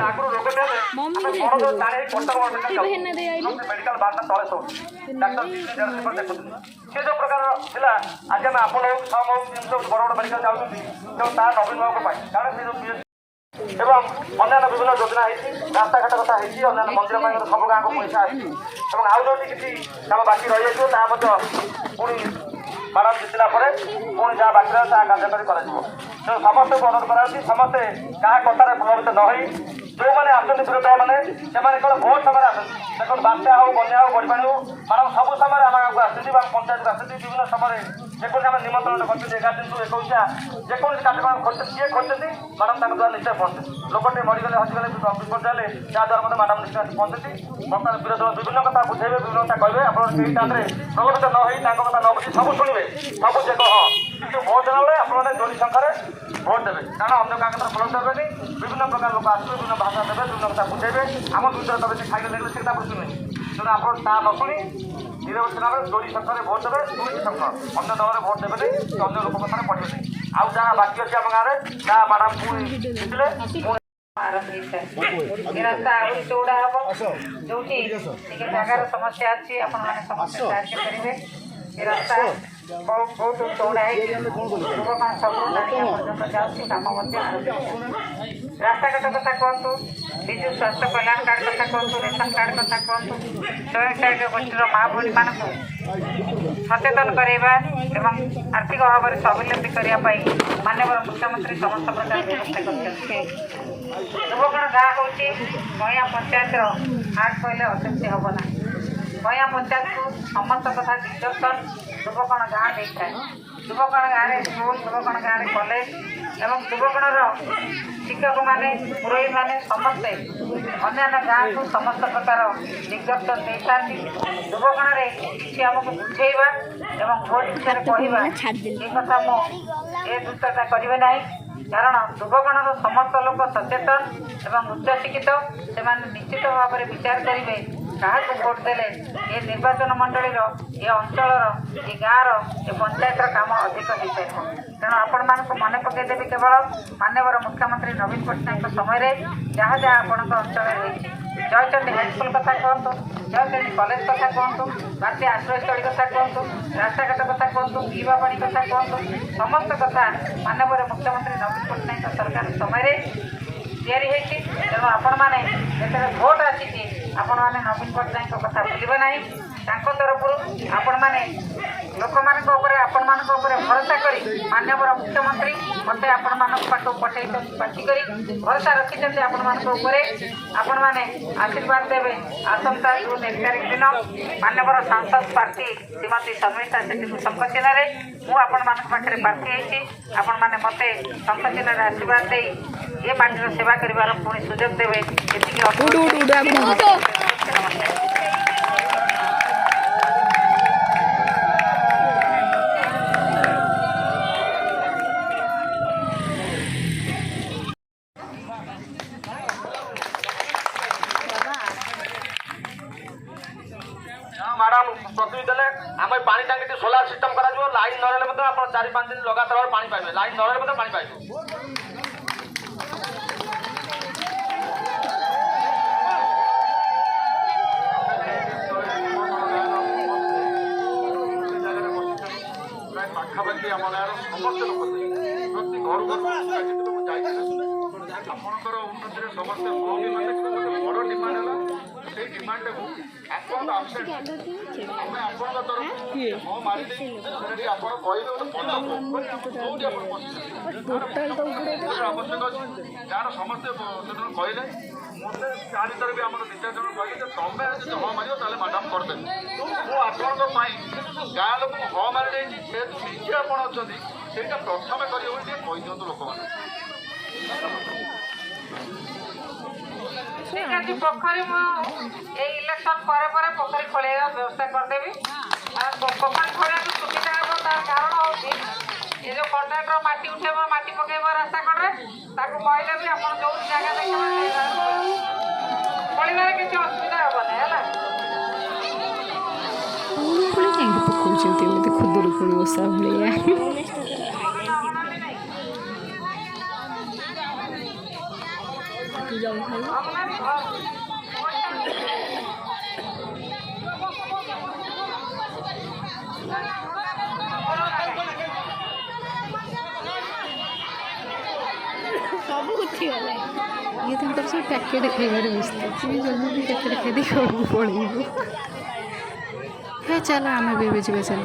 ଆଗରୁ ରୋଗଟେ ହେଲେ ମେଡିକାଲ ବାହାରିଲା ତଳେ ସବୁ ଡାକ୍ତର ଦେଖୁଛନ୍ତି। ସେ ଯୋଉ ପ୍ରକାର ଥିଲା ଆଜି ଆମେ ଆପଣ ହଉ ସମ ହଉ ସବୁ ବଡ ବଡ ମେଡିକାଲ ଯାଉଛନ୍ତି ତେଣୁ ତାହା ନବୀନ ବାବୁଙ୍କ ପାଇଁ କାରଣ ସେ ଯୋଉ ଏବଂ ଅନ୍ୟାନ୍ୟ ବିଭିନ୍ନ ଯୋଜନା ହେଇଛି, ରାସ୍ତାଘାଟ କଥା ହେଇଛି, ଅନ୍ୟାନ୍ୟ ମନ୍ଦିର ପାଇଁ ସବୁ ଗାଁକୁ ପଇସା ଆସିଛି ଏବଂ ଆଉ ଯୋଉଠି କିଛି କାମ ବାକି ରହିଯାଇଥିବ ତାହା ମଧ୍ୟ ପୁଣି ମ୍ୟାଡ଼ାମ ଜିତିଲା ପରେ ପୁଣି ଯାହା ବାକି ରହିବ ତାହା କାର୍ଯ୍ୟକାରୀ କରାଯିବ। ତେଣୁ ସମସ୍ତଙ୍କୁ ଅନୁରୋଧ କରାଯାଉଛି ସମସ୍ତେ କାହା କଥାରେ ପ୍ରଭାବିତ ନ ହୋଇ ଯେଉଁମାନେ ଆସନ୍ତି ବିରୋଧୀ ଦଳମାନେ ସେମାନେ କେବଳ ଭୋଟ ସମୟରେ ଆସନ୍ତି। ଦେଖନ୍ତୁ ବାତ୍ୟା ହଉ ବନ୍ୟା ହଉ ବଢ଼ିପାଣି ହଉ ମ୍ୟାଡ଼ାମ ସବୁ ସମୟରେ ଆମ ଗାଁକୁ ଆସନ୍ତି ବା ପଞ୍ଚାୟତକୁ ଆସନ୍ତି ବିଭିନ୍ନ ସମୟରେ ଯେକୌଣସି ଆମେ ନିମନ୍ତ୍ରଣ କରିଛନ୍ତି 11 ଦିନରୁ 21 ଯେକୌଣସି କାର୍ଯ୍ୟକ୍ରମ କରିଛନ୍ତି ଯିଏ କରିଛନ୍ତି ମ୍ୟାଡ଼ାମ ତାଙ୍କ ଦ୍ୱାରା ନିଶ୍ଚୟ ପହଞ୍ଚନ୍ତି। ଲୋକଟେ ମରିଗଲେ ହଜିଗଲେ ବିପର୍ଯ୍ୟୟ ହେଲେ ଯାହାଦ୍ୱାରା ମଧ୍ୟ ମ୍ୟାଡ଼ାମ ନିଶ୍ଚୟ ଆସି ପହଞ୍ଚନ୍ତି। ବର୍ତ୍ତମାନ ବିରୋଧୀ ଦଳ ବିଭିନ୍ନ କଥା ବୁଝେଇବେ ବିଭିନ୍ନ କଥା କହିବେ ଆପଣ କେହି ତାପରେ ପ୍ରଭାବିତ ନ ହୋଇ ତାଙ୍କ କଥା ନ ବୁଝି ସବୁ ଶୁଣିବେ ସବୁ ଯେ ହଁ କିନ୍ତୁ ଭୋଟ ଦେଲା ବେଳେ ଆପଣମାନେ ଯୋଡ଼ି ସଂଖ୍ୟାରେ ଭୋଟ ଦେବେ କାରଣ ଅନ୍ୟ କାହା କଥା ଫଳ ଦେବେନି। ବିଭିନ୍ନ ପ୍ରକାର ଲୋକ ଆସିବେ ବିଭିନ୍ନ ଭାଷା ଦେବେ ବିଭିନ୍ନ କଥା ବୁଝେଇବେ ଆମ ଭିତରେ ତବେ ସେ ଖାଇଲେ ଦେଖିଲେ ସେ ତାପରେ ଶୁଣିବେ। ତେଣୁ ଆପଣ ତାହା ନ ଶୁଣି ନିରବଚ୍ଛିନ୍ନ ଭାବେ ଯୋଡ଼ି ସଂଖ୍ୟାରେ ଭୋଟ ଦେବେ ଦୁଇଟି ସଂଖ୍ୟା ଅନ୍ୟ ଦଳରେ ଭୋଟ ଦେବେନି କି ଅନ୍ୟ ଲୋକ କଥାରେ ପଡ଼ିବେନି। ଆଉ ଯାହା ବାକି ଅଛି ଆମ ଗାଁରେ ତାହା ମ୍ୟାଡ଼ାମ ପୁଣି ଜିତିଲେ ପୁଣି ରାସ୍ତା ଆହୁରି ଚଉଡ଼ା ହବ ଯୋଉଠି ଟିକେ ଜାଗାର ସମସ୍ୟା ଅଛି ଆପଣମାନେ ସମସ୍ତେ ସାହାଯ୍ୟ କରିବେ। ଏ ରାସ୍ତା ବହୁତ ଚଉଡ଼ା ହେଇଛି ଯୁବକ ସବୁ ନାଳିଆ ପର୍ଯ୍ୟନ୍ତ ଯାଉଛି କାମ ମଧ୍ୟ ରାସ୍ତାଘାଟ କଥା କୁହନ୍ତୁ, ବିଜୁ ସ୍ୱାସ୍ଥ୍ୟ କଲ୍ୟାଣ କାର୍ଡ଼ କଥା କୁହନ୍ତୁ, ରେସନ କାର୍ଡ଼ କଥା କୁହନ୍ତୁ, ସ୍ୱୟଂ ସହାୟକ ଗୋଷ୍ଠୀର ମା ଭଉଣୀମାନଙ୍କୁ ସଚେତନ କରାଇବା ଏବଂ ଆର୍ଥିକ ଅଭାବରେ ସ୍ୱାବଲମ୍ବୀ କରିବା ପାଇଁ ମାନ୍ୟବର ମୁଖ୍ୟମନ୍ତ୍ରୀ ସମସ୍ତ ପ୍ରକାର ବ୍ୟବସ୍ଥା କରିଛନ୍ତି। ଯୁବକଣ ଗାଁ ହେଉଛି ମହିଳା ପଞ୍ଚାୟତର ହାଟ କହିଲେ ଅତ୍ୟୁକ୍ତି ହେବ ନାହିଁ। ମହିଳା ପଞ୍ଚାୟତକୁ ସମସ୍ତ କଥା ଦିଗ୍ଦର୍ଶନ ଯୁବକଣ ଗାଁ ଦେଇଥାଏ। ଯୁବକଣ ଗାଁରେ ସ୍କୁଲ, ଯୁବକଣ ଗାଁରେ କଲେଜ ଏବଂ ଯୁବକଣର ଶିକ୍ଷକମାନେ ପୁରୋହିତମାନେ ସମସ୍ତେ ଅନ୍ୟାନ୍ୟ ଗାଁକୁ ସମସ୍ତ ପ୍ରକାର ଦିଗ୍ଦର୍ଶନ ଦେଇଥାନ୍ତି। ଯୁବକଣରେ କିଛି ଆମକୁ ବୁଝେଇବା ଏବଂ ଭୋଟ ବିଷୟରେ କହିବା ଏ କଥା ମୁଁ ଏ ଦୃଷ୍ଟତା କରିବେ ନାହିଁ କାରଣ ଯୁବଗଣର ସମସ୍ତ ଲୋକ ସଚେତନ ଏବଂ ଉଚ୍ଚଶିକ୍ଷିତ ସେମାନେ ନିଶ୍ଚିତ ଭାବରେ ବିଚାର କରିବେ କାହାକୁ ଭୋଟ ଦେଲେ ଏ ନିର୍ବାଚନ ମଣ୍ଡଳୀର ଏ ଅଞ୍ଚଳର ଏ ଗାଁର ଏ ପଞ୍ଚାୟତର କାମ ଅଧିକ ହୋଇପାରିବ। ତେଣୁ ଆପଣମାନଙ୍କୁ ମନେ ପକାଇଦେବି କେବଳ ମାନ୍ୟବର ମୁଖ୍ୟମନ୍ତ୍ରୀ ନବୀନ ପଟ୍ଟନାୟକଙ୍କ ସମୟରେ ଯାହା ଯାହା ଆପଣଙ୍କ ଅଞ୍ଚଳରେ ହେଇଛି ଜୟଚଣ୍ଡୀ ହାଇସ୍କୁଲ କଥା କୁହନ୍ତୁ, ଜୟଚଣ୍ଡୀ କଲେଜ କଥା କୁହନ୍ତୁ, ବାତ୍ୟା ଆଶ୍ରୟସ୍ଥଳୀ କଥା କୁହନ୍ତୁ, ରାସ୍ତାଘାଟ କଥା କୁହନ୍ତୁ, ପିଇବା ପାଣି କଥା କୁହନ୍ତୁ, ସମସ୍ତ କଥା ମାନ୍ୟବର ମୁଖ୍ୟମନ୍ତ୍ରୀ ନବୀନ ପଟ୍ଟନାୟକଙ୍କ ସରକାର ସମୟରେ ତିଆରି ହେଇଛି। ତେଣୁ ଆପଣମାନେ ଯେତେବେଳେ ଭୋଟ ଆସିଛି ଆପଣମାନେ ନବୀନ ପଟ୍ଟନାୟକଙ୍କ କଥା ଭୁଲିବେ ନାହିଁ। ତାଙ୍କ ତରଫରୁ ଆପଣମାନେ ଲୋକମାନଙ୍କ ଉପରେ ଆପଣମାନଙ୍କ ଉପରେ ଭରସା କରି ମାନ୍ୟବର ମୁଖ୍ୟମନ୍ତ୍ରୀ ମୋତେ ଆପଣମାନଙ୍କ ପାଖକୁ ପଠାଇଛନ୍ତି ପାର୍ଟି କରି ଭରସା ରଖିଛନ୍ତି ଆପଣମାନଙ୍କ ଉପରେ। ଆପଣମାନେ ଆଶୀର୍ବାଦ ଦେବେ। ଆସନ୍ତା ଜୁନ୍ 1 ତାରିଖ ଦିନ ମାନ୍ୟବର ସାଂସଦ ପ୍ରାର୍ଥୀ ଶ୍ରୀମତୀ ଶର୍ମିଷ୍ଠା ସେଠୀଙ୍କୁ ଶଙ୍ଖଚିହ୍ନରେ ମୁଁ ଆପଣମାନଙ୍କ ପାଖରେ ପ୍ରାର୍ଥୀ ହେଇଛି। ଆପଣମାନେ ମୋତେ ଶଙ୍ଖଚିହ୍ନରେ ଆଶୀର୍ବାଦ ଦେଇ ଏ ପାର୍ଟିର ସେବା କରିବାର ପୁଣି ସୁଯୋଗ ଦେବେ ଏତିକି ମ୍ୟାଡ଼ାମ ପ୍ରତିନିଧି ଦେଲେ ଆମେ ପାଣି ଟାଙ୍କିଟି ସୋଲାର ସିଷ୍ଟମ କରାଯିବ। ଲାଇନ୍ ନ ରହିଲେ ମଧ୍ୟ ଆପଣ 4-5 ଦିନ ଲଗାତାର ଭାବେ ପାଣି ପାଇବେ। ଲାଇନ୍ ନ ରହିଲେ ମଧ୍ୟ ପାଣି ପାଇବେ। ପାଖାପାଖି ଆମ ଗାଁର ସମସ୍ତ ଲୋକ ପ୍ରତି ଘରୁ ଆପଣଙ୍କର ଉନ୍ନତିରେ ସମସ୍ତେ ବଡ଼ ଡିମାଣ୍ଡ ହେଲା ସେଇ ଡିମାଣ୍ଡଟାକୁ ଆପଣ ଆବସେଣ୍ଟ ଆମେ ଆପଣଙ୍କ ତରଫରୁ ହଁ ମାରିଦେଇ ସେଠି ଆପଣ କହିବେ ଗୋଟେ ଯୋଉଠି ଆପଣ ଆବଶ୍ୟକ ଅଛି ଗାଁର ସମସ୍ତେ ସେଦିନ କହିଲେ ମୋତେ ତା ଭିତରେ ବି ଆମର 2-4 ଜଣ କହିଲେ ଯେ ତମେ ଯଦି ହଁ ମାରିବ ତାହେଲେ ମ୍ୟାଡ଼ାମ କରିଦେବେ। ମୁଁ ଆପଣଙ୍କ ପାଇଁ ଗାଁ ଲୋକଙ୍କୁ ହଁ ମାରିଦେଇଛି ଯେହେତୁ ନିଜେ ଆପଣ ଅଛନ୍ତି ସେଇଟା ପ୍ରଥମେ କରିବ ବୋଲି ଟିକେ କହିଦିଅନ୍ତୁ ଲୋକମାନେ। ଠିକ୍ ଅଛି ପୋଖରୀ ମୁଁ ଏଇ ଇଲେକ୍ସନ ପରେ ପୋଖରୀ ଖୋଳିବାର ବ୍ୟବସ୍ଥା କରିଦେବି। ଆଉ ପୋଖରୀ ଖୋଳିବାକୁ ସୁବିଧା ହେବ ତାର କାରଣ ହେଉଛି ଏ ଯେଉଁ କଣ୍ଟ୍ରାକ୍ଟର ମାଟି ଉଠେଇବ ମାଟି ପକେଇବ ରାସ୍ତା କଡ଼ରେ ତାକୁ କହିଲେ ବି ଆପଣ ଯୋଉ ଜାଗା ଦେଖିବେ ଖୋଳିବାରେ କିଛି ଅସୁବିଧା ହେବନି ହେଲା। ପକଉଛନ୍ତି ଏମିତି ଖୁଦୁରୁକୁଣି ଓଷା ଭଳିଆ। ସବୁ ଉଠିଗଲା ଇଏ ତାଙ୍କର ସବୁ ପ୍ୟାକେଟ୍ ଖାଇବାରେ ବ୍ୟସ୍ତ ସିଏ ଜଲ୍ଦି ପ୍ୟାକେଟ୍ ଖାଇଦେଇ ଘରକୁ ପଳେଇବୁ ହେ ଚାଲ ଆମେ ବି ଏବେ ଯିବା ଚାଲ